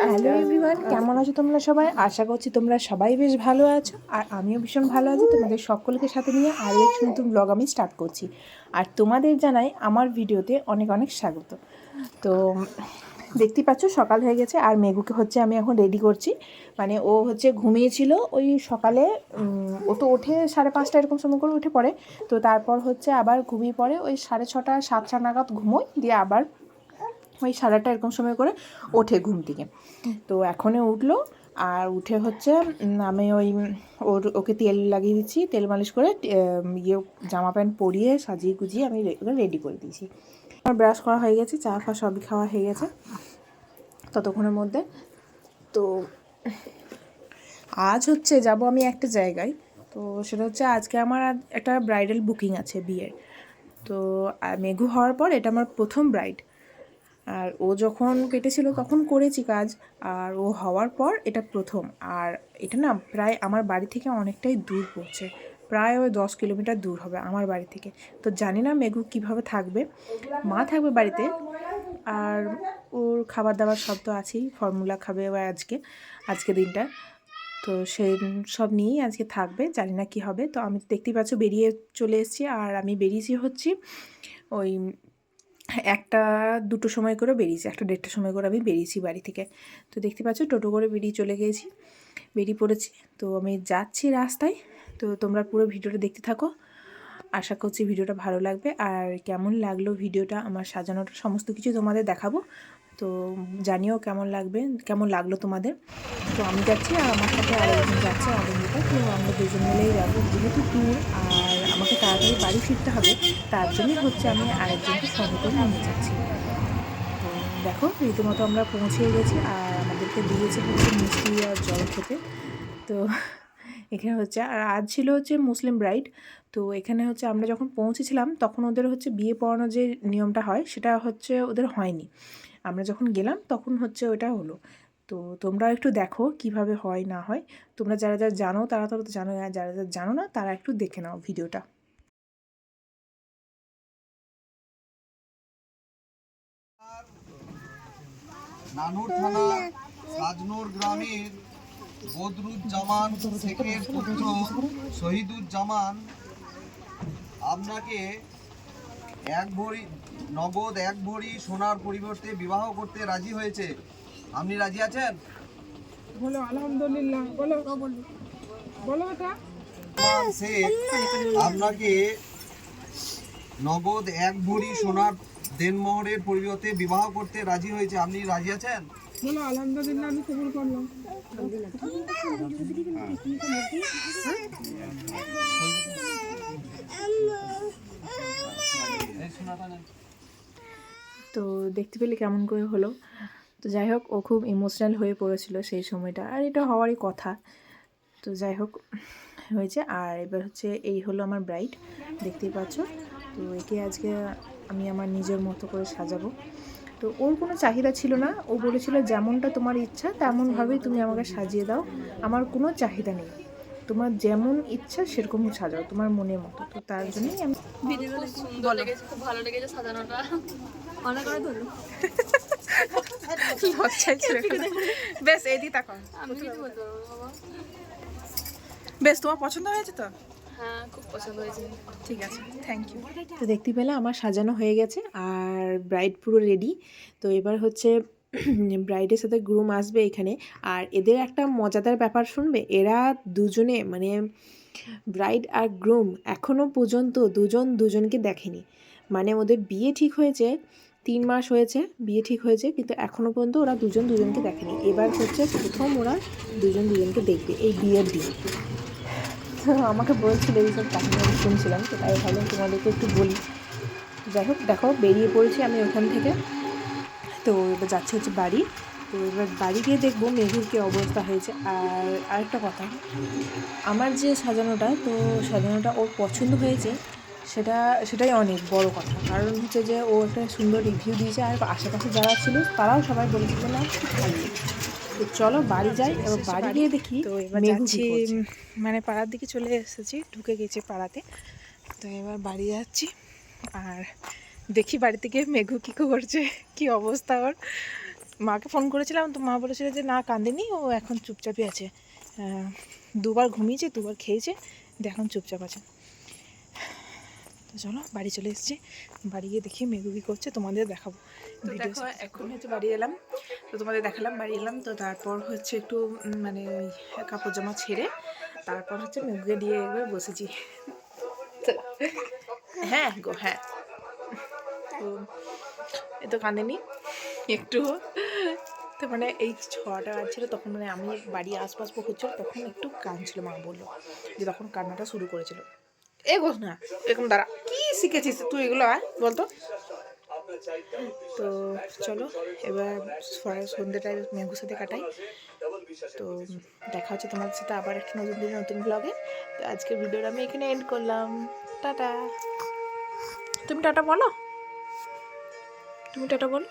Hello everyone, কেমন আছো তোমরা সবাই? আশা করছি তোমরা সবাই বেশ ভালো আছো, আর আমিও ভীষণ ভালো আছি। তোমাদের সকলকে সাথে নিয়ে আরও একটি নতুন ব্লগ আমি স্টার্ট করছি, আর তোমাদের জানাই আমার ভিডিওতে অনেক অনেক স্বাগত। তো দেখতেই পাচ্ছ সকাল হয়ে গেছে, আর মেঘুকে হচ্ছে আমি এখন রেডি করছি। মানে ও হচ্ছে ঘুমিয়েছিল ওই সকালে, ও তো ওঠে 5:30 এরকম সময় করে উঠে পড়ে। তো তারপর হচ্ছে আবার ঘুমিয়ে পড়ে ওই 6:30 7টা নাগাদ ঘুমোয়, দিয়ে আবার ওই 8:30 এরকম সময় করে ওঠে ঘুম থেকে। তো এখনই উঠলো, আর উঠে হচ্ছে আমি ওকে তেল লাগিয়ে দিচ্ছি, তেল মালিশ করে ইয়ে জামা প্যান্ট পরিয়ে সাজিয়ে গুজিয়ে আমি রেডি করে দিয়েছি। আমার ব্রাশ করা হয়ে গেছে, চা ফা সবই খাওয়া হয়ে গেছে ততক্ষণের মধ্যে। তো আজ হচ্ছে যাব আমি একটা জায়গায়। তো সেটা হচ্ছে আজকে আমার একটা ব্রাইডাল বুকিং আছে বিয়ের। তো মেঘু হওয়ার পর এটা আমার প্রথম ব্রাইড। আর ও যখন পেটেছিল তখন করেছি কাজ, আর ও হওয়ার পর এটা প্রথম। আর এটা না প্রায় আমার বাড়ি থেকে অনেকটাই দূর পড়ছে, প্রায় ওই 10 কিলোমিটার দূর হবে আমার বাড়ি থেকে। তো জানি না মেঘু কীভাবে থাকবে। মা থাকবে বাড়িতে, আর ওর খাবার দাবার সব তো আছেই, ফর্মুলা খাবে ও আজকে দিনটা। তো সেই সব নিয়েই আজকে থাকবে, জানি না কী হবে। তো আমি দেখতেই পাচ্ছ বেরিয়ে চলে এসেছি, আর আমি বেরিয়েছি হচ্ছি ওই 1টা 2টো সময় করে বেরিয়েছি, 1টা 1:30 সময় করে আমি বেরিয়েছি বাড়ি থেকে। তো দেখতে পাচ্ছ টোটো করে বেরিয়ে পড়েছি। তো আমি যাচ্ছি রাস্তায়। তো তোমরা পুরো ভিডিওটা দেখতে থাকো, আশা করছি ভিডিওটা ভালো লাগবে। আর কেমন লাগলো ভিডিওটা, আমার সাজানোটা সমস্ত কিছু তোমাদের দেখাবো। তো জানিও কেমন লাগলো তোমাদের। তো আমি যাচ্ছি, আর আমার সাথে আরেকজন যাচ্ছে অবনীতা। তো আমরা দুজন মিলেই যাবো, যেহেতু দূর আর আমাকে তাড়াতাড়ি বাড়ি ফিরতে হবে, তার জন্যই হচ্ছে আমি আরেকজনকে সঙ্গে করে নিয়ে যাচ্ছি। তো দেখো রীতিমতো আমরা পৌঁছে গেছি, আর আমাদেরকে দিয়েছে হচ্ছে মিষ্টি আর জল খেতে। তো এখানে হচ্ছে, আর আজ ছিল হচ্ছে মুসলিম ব্রাইড। তো এখানে হচ্ছে আমরা যখন পৌঁছেছিলাম তখন ওদের হচ্ছে বিয়ে পড়ানো যে নিয়মটা হয় সেটা হচ্ছে ওদের হয়নি। আমরা যখন গেলাম তখন হচ্ছে ওটা হলো। তো তোমরা একটু দেখো কিভাবে হয় না হয়। তোমরা যারা যারা জানো তারা তো জানো, আর যারা যারা জানো না তারা একটু দেখে নাও ভিডিওটা। নানুর থানা সাজনুর গ্রামের বদরুজ্জামান শেখের পুত্র শহীদুজ্জামান আপনাকে নগদ 1 ভরি সোনার পরিবর্তে বিবাহ করতে রাজি হয়েছে। আপনি রাজি আছেন? বলো আলহামদুলিল্লাহ। বলো বলো এটা। শেখ আপনাকে নগদ 1 ভরি সোনার দেনমোহরের পরিবর্তে বিবাহ করতে রাজি হয়েছে। আপনি রাজি আছেন? বলো আলহামদুলিল্লাহ, আমি কবুল করলাম। তো দেখতে পেলে কেমন করে হলো। তো যাই হোক, ও খুব ইমোশনাল হয়ে পড়েছিল সেই সময়টা, আর এটা হওয়ারই কথা। তো যাই হোক হয়েছে। আর এবার হচ্ছে এই হলো আমার ব্রাইড, দেখতেই পাচ্ছ। তো একে আজকে আমি আমার নিজের মতো করে সাজাবো। তো ওর কোনো চাহিদা ছিল না, ও বলেছিল যেমনটা তোমার ইচ্ছা তেমনভাবেই তুমি আমাকে সাজিয়ে দাও, আমার কোনো চাহিদা নেই, তোমার যেমন ইচ্ছা সেরকম সাজাও তোমার মনের মতো। তো তার জন্যই আমি খুব সুন্দর লেগেছে, খুব ভালো লেগেছে সাজানোটা। অনেক করে ধরো। লজ্জায় ছিল। বেশ এদিকে তাকাও, আমি কিছু বলতে পারবো না বাবা। বেশ তোমার পছন্দ হয়েছে তো? হ্যাঁ, খুব পছন্দ হয়েছে। ঠিক আছে, থ্যাংক ইউ। তো দেখতে পেলে আমার সাজানো হয়ে গেছে, আর ব্রাইড পুরো রেডি। তো এবার হচ্ছে ব্রাইডের সাথে গ্রুম আসবে এখানে। আর এদের একটা মজাদার ব্যাপার শুনবে, এরা দুজনে মানে ব্রাইড আর গ্রুম এখনও পর্যন্ত দুজনকে দেখেনি। মানে ওদের বিয়ে ঠিক হয়েছে 3 মাস হয়েছে, বিয়ে ঠিক হয়েছে, কিন্তু এখনও পর্যন্ত ওরা দুজনকে দেখেনি। এবার হচ্ছে প্রথম ওরা দুজনকে দেখবে এই বিয়ের দিন। তো আমাকে বলছিল এইসব কাহিনী আমি শুনছিলাম, তো তাই ভাবলাম তোমাদেরকে একটু বলি। যাই হোক দেখো বেরিয়ে পড়েছি আমি ওখান থেকে। তো এবার যাচ্ছে হচ্ছে বাড়ি। তো এবার বাড়ি গিয়ে দেখবো মেঘুর কী অবস্থা হয়েছে। আর আরেকটা কথা, আমার যে সাজানোটা ওর পছন্দ হয়েছে, সেটাই অনেক বড় কথা। কারণ হচ্ছে যে ও একটা সুন্দর রিভিউ দিয়েছে, আর আশেপাশে যারা ছিল তারাও সবাই বলেছে যে না খুব ভালো। তো চলো বাড়ি যাই, এবার বাড়ি গিয়ে দেখি। তো এবার যাচ্ছি, মানে পাড়ার দিকে চলে এসেছি, ঢুকে গেছি পাড়াতে। তো এবার বাড়ি যাচ্ছি, আর দেখি বাড়ি থেকে মেঘু কী করছে, কী অবস্থা ওর। মাকে ফোন করেছিলাম, তো মা বলেছিল যে না কাঁদেনি, ও এখন চুপচাপই আছে। দুবার ঘুমিয়েছে, দুবার খেয়েছে, এখন চুপচাপ আছে। তো চলো বাড়ি চলে এসেছি, বাড়ি গিয়ে দেখি মেঘু কী করছে, তোমাদের দেখাবো। তো দেখো এখন হচ্ছে বাড়ি এলাম, তো তোমাদের দেখালাম বাড়ি এলাম। তো তারপর হচ্ছে একটু মানে ওই কাপড় জামা ছেড়ে তারপর হচ্ছে মেঘুকে দিয়ে একবার বসেছি। হ্যাঁ গো হ্যাঁ, তো এ তো কাঁদেনি একটু। তো মানে এই 6টা বাজছিল তখন, মানে আমি বাড়ি আশপাশ হচ্ছিল তখন একটু কাঁদছিল, মা বললো যে তখন কান্নাটা শুরু করেছিল। এগো না এরকম দাঁড়া, কি শিখেছিস তুই এগুলো বলতো। তো চলো এবার সন্ধ্যেটায় মেঘুর সাথে কাটাই। তো দেখা হচ্ছে তোমাদের সাথে আবার একটা নতুন দিন নতুন ব্লগে। তো আজকের ভিডিওটা আমি এখানে এন্ড করলাম। টাটা। তুমি টাটা বলো, তুমি টাটা বলো।